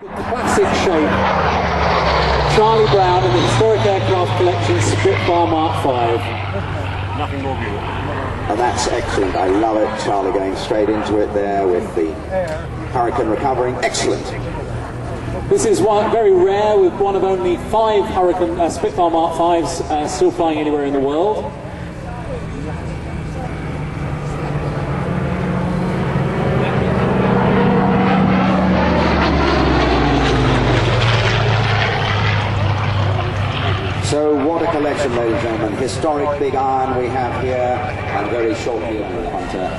Classic shape. Charlie Brown in the Historic Aircraft Collection Spitfire Mark V. Nothing more beautiful. And that's excellent. I love it. Charlie going straight into it there with the Hurricane recovering. Excellent. This is very rare, with one of only 5 Hurricane Spitfire Mark Vs still flying anywhere in the world. So what a collection, ladies and gentlemen. Historic big iron we have here, and very shortly on the Hunter.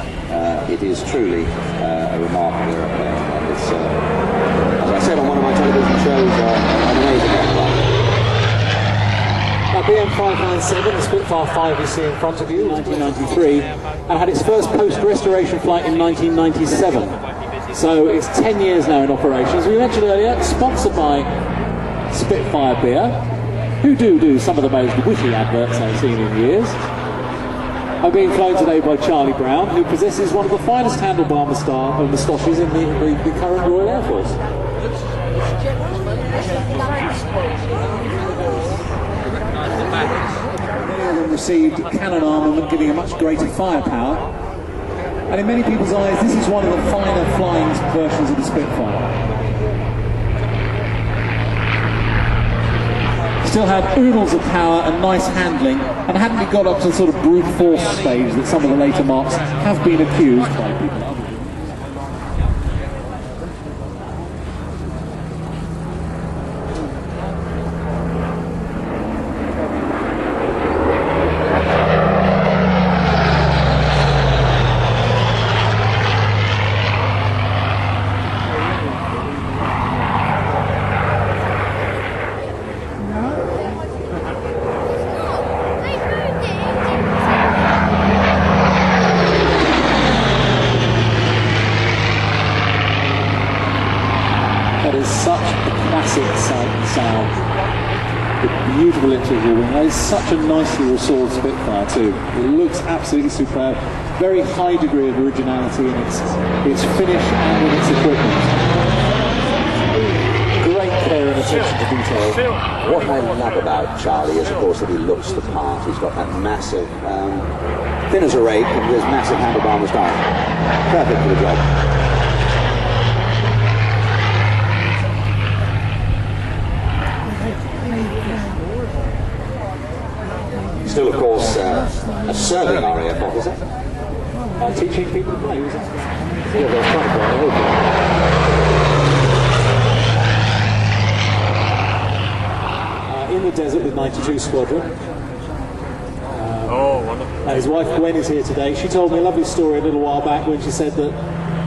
It is truly a remarkable airplane, and it's, as I said on one of my television shows, an amazing airplane. BM597, the Spitfire 5 you see in front of you, 1993, and had its first post-restoration flight in 1997. So it's 10 years now in operation. As we mentioned earlier, sponsored by Spitfire Beer, who do some of the most witty adverts I've seen in years. I'm being flown today by Charlie Brown, who possesses one of the finest handlebar moustaches in the current Royal Air Force. Received cannon armament, giving a much greater firepower. And in many people's eyes, this is one of the finer flying versions of the Spitfire. Still had oodles of power and nice handling, and hadn't got up to the sort of brute force stage that some of the later marks have been accused by people. Beautiful integral wing. That is such a nicely restored Spitfire too. It looks absolutely superb. Very high degree of originality in its finish and in its equipment. Great care and attention to detail. What I love about Charlie is, of course, that he looks the part. He's got that massive, thin as a rake, and his massive handlebar moustache. Perfect for the job. Still, of course, a serving RAF officer. Teaching people to play, was it? Yeah, they're quite in the desert with 92 Squadron. Wonderful. His wife Gwen is here today. She told me a lovely story a little while back when she said that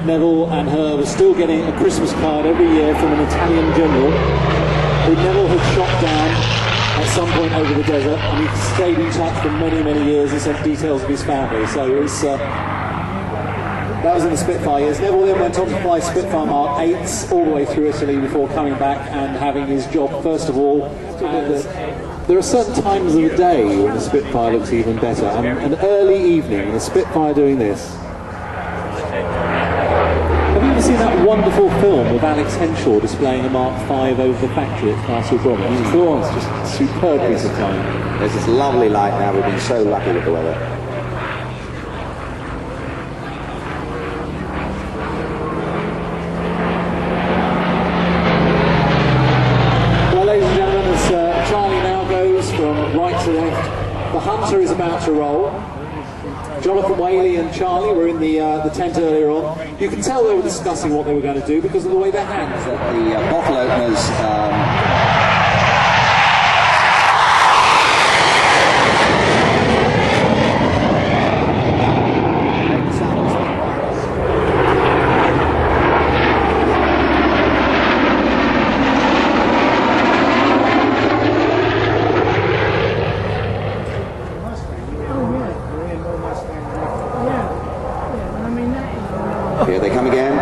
Neville and her were still getting a Christmas card every year from an Italian general who Neville had shot down at some point over the desert, and he stayed in touch for many, many years and sent details of his family. So it was, that was in the Spitfire years. Neville then went on to fly Spitfire Mark 8s all the way through Italy before coming back and having his job, first of all. There are certain times of the day when the Spitfire looks even better. An early evening, and the Spitfire doing this. Have you ever seen that wonderful film of Alex Henshaw displaying a Mark V over the factory at Castle Bromwich? It's just a superb piece of time. There's this lovely light now. We've been so lucky with the weather. Well, ladies and gentlemen, as Charlie now goes from right to left, the Hunter is about to roll. Jonathon, Whaley and Charlie were in the tent earlier on. You can tell they were discussing what they were going to do because of the way their hands are. The bottle openers... Here they come again.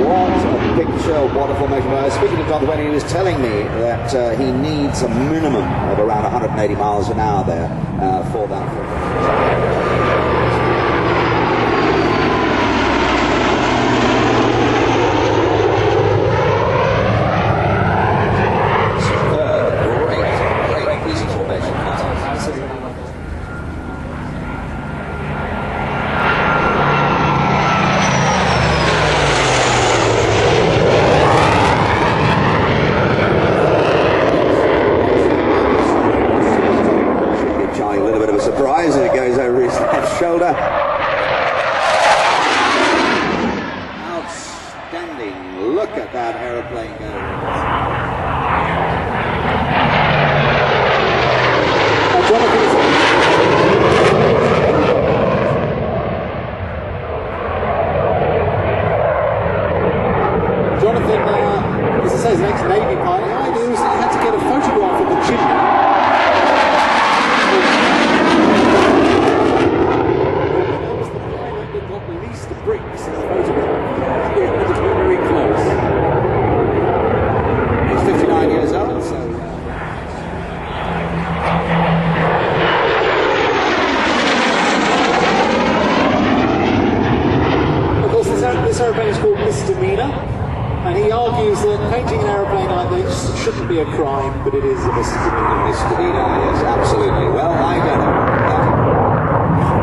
What a picture, what a formation. Speaking of Dunsfold, he was telling me that he needs a minimum of around 180 180 miles an hour there for that. Outstanding. Look at that aeroplane go. Jonathon, as I say, is an ex-Navy pilot. The idea was that he had to get a photograph of the chimney. The bricks in the photograph. It had to be very close. He's 59 years old, so. Of course, this aeroplane is called Demeanour, and he argues that painting an aeroplane like this shouldn't be a crime, but it is a misdemeanor. Misdemeanor, yes, absolutely. Well, I don't know.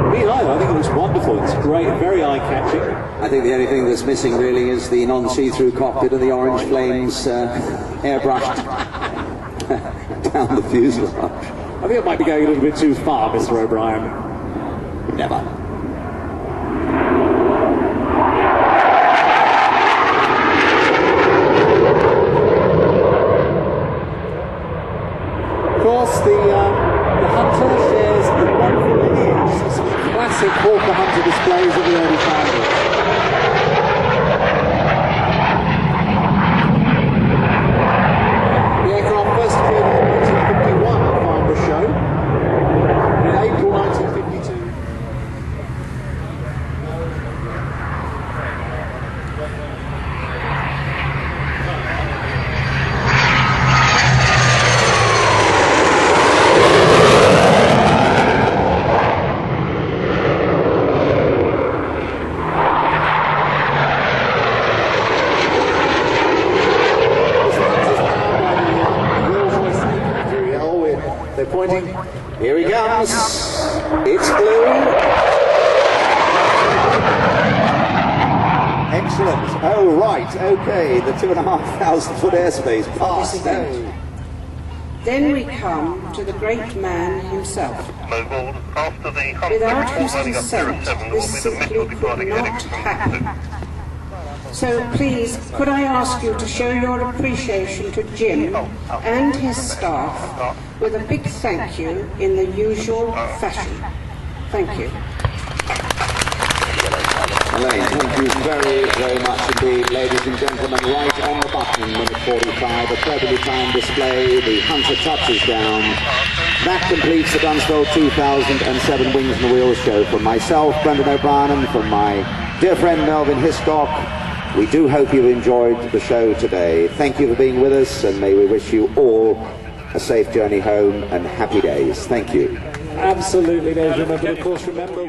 Me either. I think it looks wonderful. It's great, very eye-catching. I think the only thing that's missing really is the non-see-through cockpit and the orange flames airbrushed down the fuselage. I think it might be going a little bit too far, Mr. O'Brien. Never. Of course, the Hunter shares the wonderful lineage, some classic Hawker Hunter displays of the early founders. The aircraft first appeared in 1951 at Farnborough Show, and in April 1952. They're pointing. Here he comes. It's blue. Excellent. Oh, right. Okay. The 2,500 foot airspace passed. Then we come to the great man himself. Without his consent, this simply could not happen. So please, could I ask you to show your appreciation to Jim and his staff with a big thank you in the usual fashion. Thank you. Elaine, thank you very, very much indeed, ladies and gentlemen. Right on the button, minute 45, a cleverly timed display. The Hunter touches down. That completes the Dunsfold 2007 Wings and Wheels Show. From myself, Brendan O'Brien, and from my dear friend Melvin Hiscock, we do hope you enjoyed the show today. Thank you for being with us, and may we wish you all a safe journey home and happy days. Thank you. Absolutely, ladies and gentlemen. But of course, remember...